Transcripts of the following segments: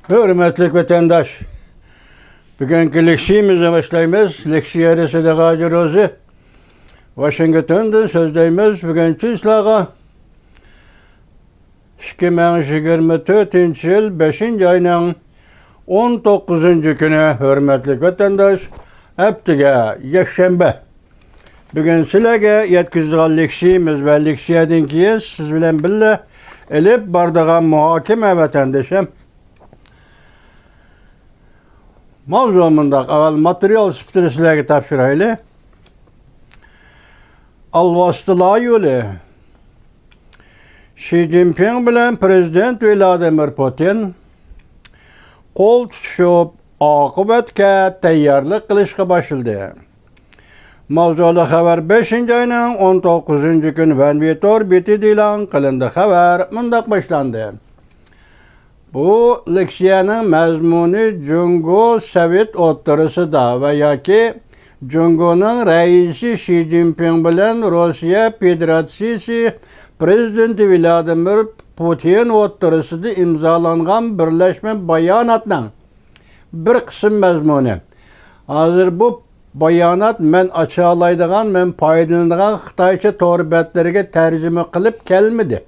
Hürmetlik vatandaş, bugünkü leksiyemize başlayımız. Leksiyeri Sedekacı Rozi. Washington'da sözdeyimiz bugünkü islağa 2024 yıl 5. ayının 19. günü hürmetlik vatandaş, heptige yekşembe. Bugün sizlerge yetkizdiği leksiyemiz ve leksiyeden kiyiz siz bilen bille elip bardağın muhakeme vatandaşım. Mavzumunda evvel materyal süptürü sizlerge tapşıraylı. Alvastıla yolu. Xi Jinping bilen Prezident Vladimir Putin kol tutuşup akıbetke tayyorlik qilishga başladı. Mavzulu haber 5. ayının 19. günü Venvitor biti dilan qilindi. Haber mundaq başlandı. Bu leksiyanın mezmunu Jungo Sovet oturusida ve yaki Jungo'nun reisi Xi Jinping bilen Rusya Federatsiyasi Prezidenti Vladimir Putin oturusida imzalangan birleşme bayanatının bir kısım mezmunu. Hazır bu bayanat men açıqlaydigan, men paydalanadigan Xitoycha to'g'ri tercüme qilib kelmedi.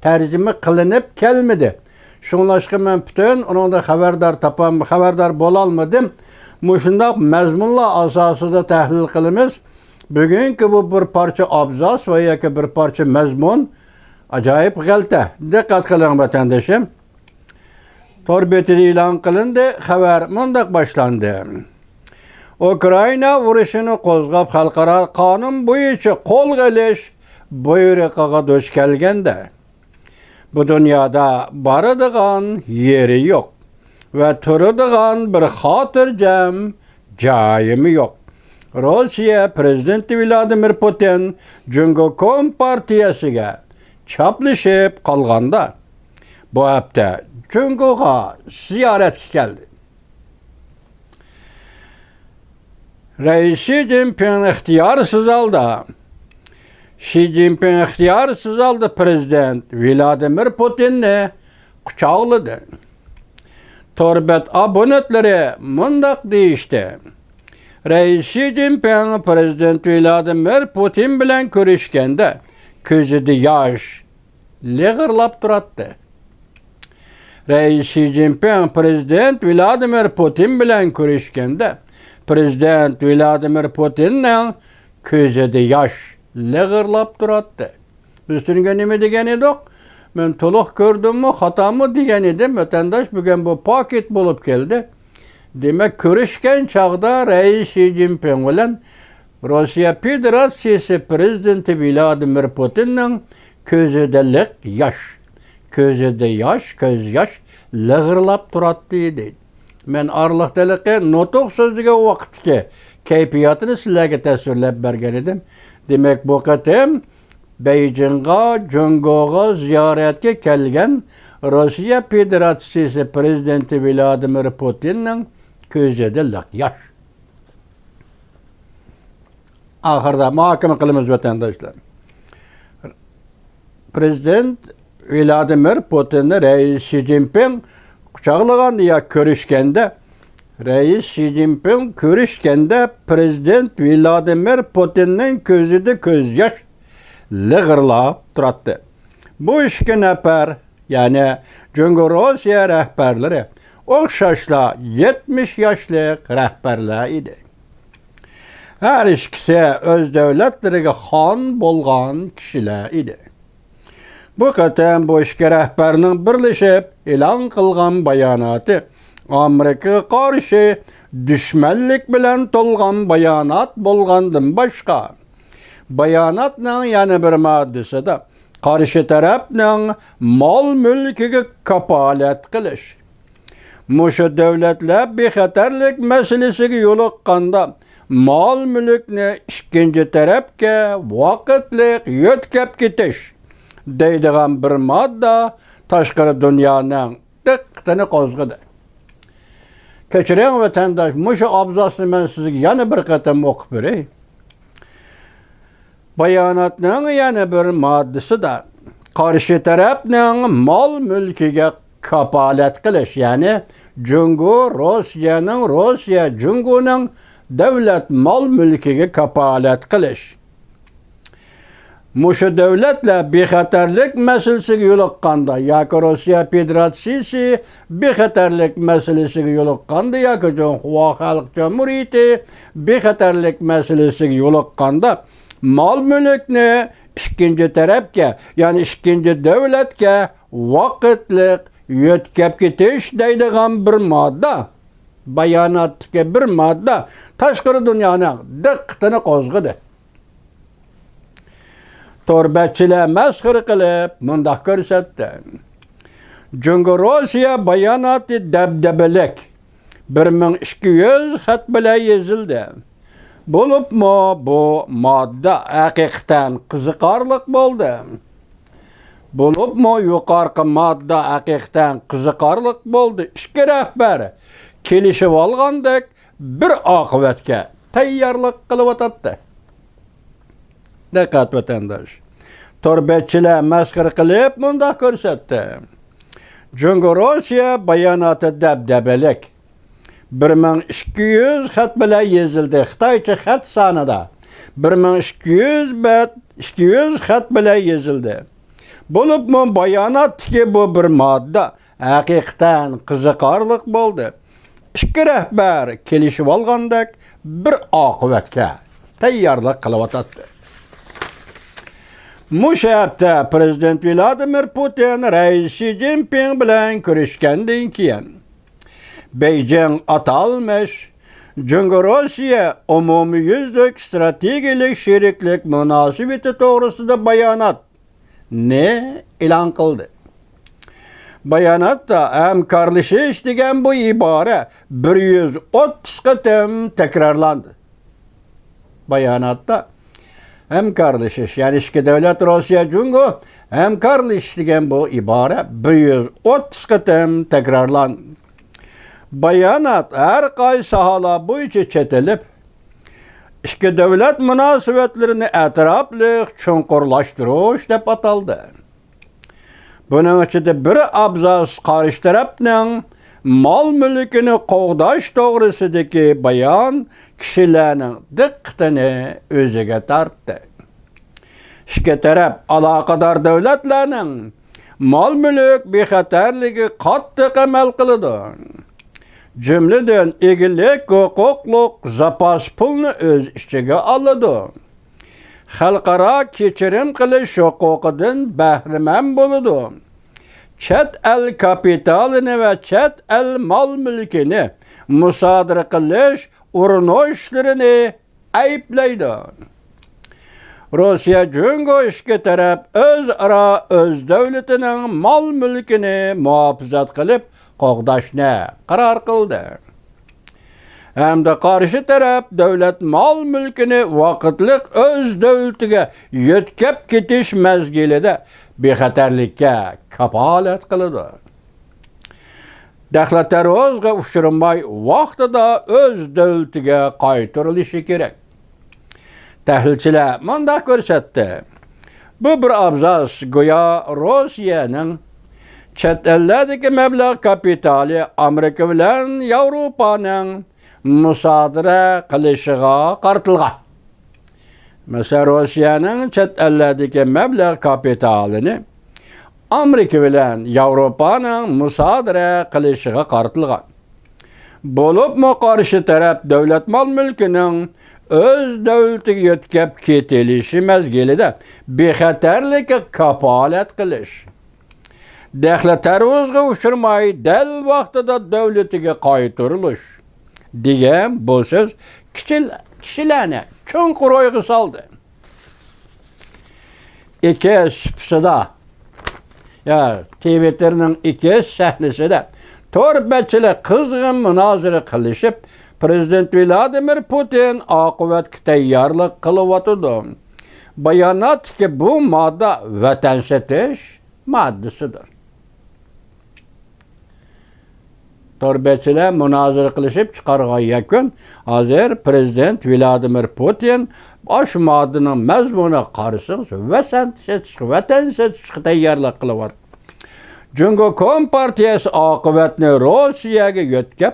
Tercüme qilinib kelmedi. Şunlaşqa men bütün onda xabardar bolalmadım. Muşundaq mezmunla asasında tahlil qilimiz. Bugünkü bu bir parça abzas ve yaki bir parça mezmun acayip g'alta. Dikkat qiling vatandaşım. Torbetide ilan qilindi, xabar mundaq başlandı. Ukrayna urushini qo'zg'ab xalqaro qonun bo'yicha qo'l qilish buyruqiga duch kelganda bu dunyoda boradigan yeri yo'q va turadigan bir xotirjam joyimi yo'q. Rossiya prezidenti Vladimir Putin Jungo Kompartiyasiga chaplashib qolganda bu hafta Jungoga ziyoratga keldi. Reis Xi Jinping ixtiyorsız aldı. Xi Jinping ixtiyorsız aldı Prezident Vladimir Putinni quchoqladi. Torbet abonentleri mundaq deyishdi. Reis Xi Jinping Prezident Vladimir Putin bilan ko'rishganda ko'zida yosh lig'irlab turadi. Reis Xi Jinping Prezident Vladimir Putin bilan ko'rishganda Prezident Vladimir Putin'nin ko'zida yosh lig'irlab turadi. Biz turinga nima degan edik? Men to'liq ko'rdimmi, xatomi degan edim. Vatandaş bugün bu paket bo'lib keldi. Demak, ko'rishgan chog'da Reis Xi Jinping bilan Rossiya Federatsiyasi Prezidenti Vladimir Putin'nin ko'zida yosh, ko'z yosh lig'irlab turadi deydi. Men arlıqdılıqı notuq sözüge vaqtki keyfiyatını sizlerge tasvirlab bergen edim. Demek bu qatim Beijing'a, Jungo'ga ziyaretke kelgen Rusya Federatsiyasi Prezidenti Vladimir Putin'nin ko'zida yosh. Ahırda muhakeme qilamiz vatandaşlar. Prezident Vladimir Putin'ni Reis Xi Jinping quchoqlagan ya ko'rishganda Reis Xi Jinping ko'rishganda Prezident Vladimir Putin'nin ko'zida ko'z yosh lig'irlab turadi. Bu ikki nafar, ya'ni Jungo Rossiya rahbarlari o'xshashla 70 yoshlik rahbarlar edi. Har ikkisi o'z davlatlariga xon bo'lgan kishilar edi. Bu qatam bu ikki rahbarning birlashib e'lon qilgan bayonoti Amerikaga qarshi dushmanlik bilan to'lgan bayonot bo'lgandan boshqa. Bayonotning yana bir moddasida qarshi tarafning mol mulkiga kapolat qilish, mushu davlatlar bexatarlik masalasiga yo'liqqanda mol mulkni ikkinchi tarafga vaqtli yo'tkab ketish deydigan bir modda tashqari dunyoning diqqatini qo'zg'adi. Kechiring vatandaş, mushu abzasni men sizga yana bir qatam o'qib beray. Bayonotning yana bir moddasida qarshi tarafning mol mulkiga kapolat qilish, ya'ni Rossiya Jungoning davlat mol mulkiga kapolat qilish. Mushu davlatlar bexatarlik masalasiga yo'liqqanda yoki Rossiya Federatsiyasi bexatarlik masalasiga yo'liqqanda yoki Jonhua Xalq Jamhuriyati bexatarlik masalasiga yo'liqqanda mol mulkni ikkinchi tarafga, ya'ni ikkinchi davlatga vaqtliq yetkazib ketish deydigan bir modda, bayonotga bir modda tashqi dunyoning diqqatini qo'zg'adi. Torbachilar masxara qilib mundaq ko'rsatdi. Jungo Rossiya bayonoti dabdabalik 1200 xat bilan yozildi. Bo'libmi bu modda haqiqatan qiziqarli bo'ldi. Bo'libmi yuqorqi modda haqiqatan qiziqarli bo'ldi. Ikki rahbar kelishib olgandek bir oqibatga tayyorlik qilib o'tdi. Diqqat vatandosh. Torbachilar masxara qilib mundaq ko'rsatdi. Jungo Rossiya bayonoti dabdabalik 1200 xat bilan yozildi. Xitoycha xat sonida 1200 xat bilan yozildi. Bo'libmi bayonotdagi bu bir modda haqiqatan qiziqarli bo'ldi. Ikki rahbar kelishib olgandek bir oqibatga tayyorlik qilib o'tdi. Mushu hafta Prezident Vladimir Putin Rais Xi Jinping bilan ko'rishgandan keyin Beijing atalmış Jungo Rossiya umumiyüzlük strategik şeriklik münasebeti to'g'risida bayonot e'lon qildi. Bayonotda hamkorlashish degan bu ibora 130 qatim takrorlandi. Bayonotda hamkorlashish, ya'ni ikki davlat Rossiya Jungo hamkorlashish degan bu ibora 130 qatim takrorlandi. Bayonot har qaysi sohalar bo'yicha chetilib, ikki davlat munosabatlarini atrofli chunqurlashtirish deb ataldi. Buning ichida bir abzas qarshi tarafning mol mulkini qo'g'dash to'g'risidagi bayon kishilarning diqqatini o'ziga tortdi. Ikki taraf aloqador davlatlarning mol mulk bexatarligi qattiq amal qiladi. Cümleden egilik, huquqliq, zapas pulni o'z ichiga oladi. Xalqaro kechirim qilish huquqidan bahramand bo'ladi. Chet el kapitalini va chet el mol mulkini musodara qilish urinishlarini ayblaydi. Rossiya Jungo ikki taraf o'zaro o'z davlatining mol mulkini muhofazat qilib qo'g'dashni qaror qildi. Hamda qarshi taraf davlat mol mulkini vaqtliq o'z davlatiga yetkazib ketish mezgilida bexatarlikka kapolat qiladi. Daxlatarozga uchramay vaqtida o'z davlatiga qaytarilishi kerak. Tahlilchilar mundaq ko'rsatdi. Bu bir abzas go'yo Rossiyaning chet ellardagi mablag' kapitali Amerika bilan Yevropaning musodara qilishiga qaratilgan. Masalan, Rossiyaning chet ellardagi mablag' kapitalini Amerika bilan Yevropaning musodara qilishiga qaratilgan. Bo'libmi qarshi taraf davlat mol mulkining o'z davlatiga yetkazib ketilishi mezgilida bexatarlikka kapolat qilish, daxlatarozga uchramay dal vaqtida davlatiga qaytarilish degan bu so'z kishilarni chunqur o'yga soldi. Ikki sipsida Twitterning ikki sahifasida torbachilar qizg'in munozara qilishib, Prezident Vladimir Putin oqibatga tayyorlik qilyotdi. Bayonotki bu modda vatan setish moddasidir. Torbachilar munozara qilishib chiqargan yakun hozir Prezident Vladimir Putin bosh moddaning mazmuni qarisiz vatan setishga tayyorlik qilyapti. Cungo Kompartiyasi oqibatni Rossiyaga yo'tkab,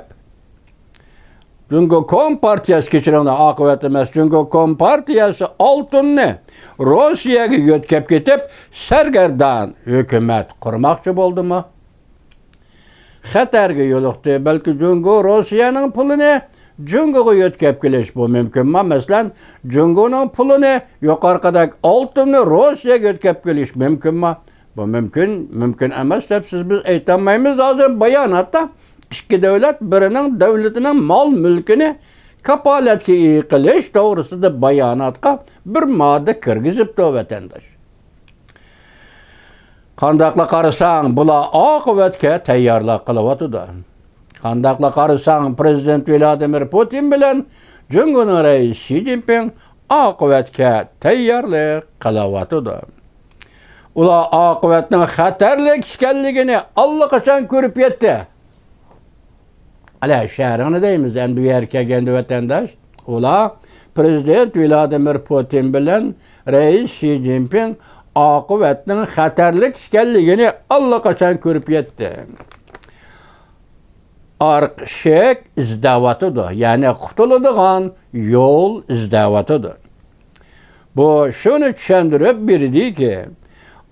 Cungo Kompartiyasi kechirimli oqibat emas, Cungo Kompartiyasi oltinni Rossiyaga yo'tkab ketib, sargardan hukumat qurmoqchi bo'ldimi? Xatarga yo'liqdi. Balki Cungo Rossiyaning pulini Cungo'ga yo'tkab kelish bu mumkinmi? Masalan, Cungo'ning pulini yuqoridagi oltinni Rossiyaga yo'tkab kelish mumkinmi? Bu mümkün emas deb biz aytolmaymiz. Hozir bayonotda ikki davlat birining davlatining mol mulkini kapolatga qilish to'g'risida bayonotga bir modda kirgizibdi vatandosh. Qandaqla qarasang, bular oqibatga tayyorlik qilyapti. Qandaqla qarasang, prezident Vladimir Putin bilan Cungo'ning raisi Xi Jinping oqibatga tayyorlik qilyapti. Ular oqibatning xatarli ekanligini allaqachon ko'rib yetdi. Ala shaharni deymiz, endi bu yerga kelganda vatandosh, ular prezident Vladimir Putin bilan rais Xi Jinping oqibatning xatarli ekanligini allaqachon ko'rib yetdi. Arqshek izdavatıdır. Yani qutuladigan yo'l izdavatıdır. Bu şunu tushuntirib berdi ki,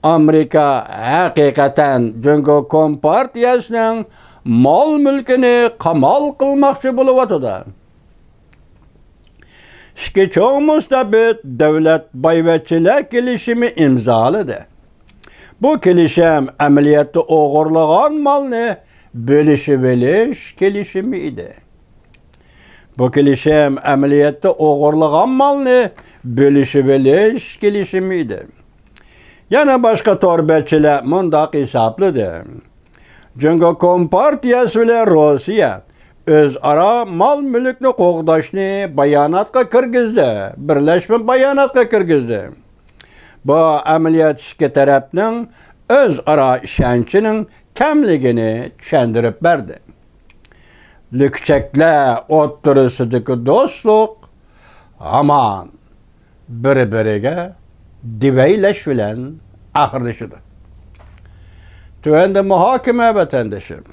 Amerika haqiqatan Cungo Kompartiyasining mol mulkini qamal qilmoqchi bo'lyapti. İki cho'ng mustabid davlat boyvachchilik kelishimi imzoladi. Bu kelishim amaliyotda o'g'irlagan molni bölüşüp veriş kelişimi idi. Bu kelişim ameliyatda o'g'irlagan malni bölüşüp veriş kelişimi idi. Yana başka torbachilar mundaq hisobladi. Cungo Kompartiyasi bilan Rossiya o'zaro mol mulkni qo'g'dashni bayonotga kirgizdi. Birlashma bayonotga kirgizdi. Bu amaliyot ikki tarafning o'zaro ishonchining kamligini tushuntirib berdi. Lükçekler o'ttirisidagi do'stlik aman bir-biriga divaylash bilan oxirlashidir. Tuanda muhokama vatandoshim.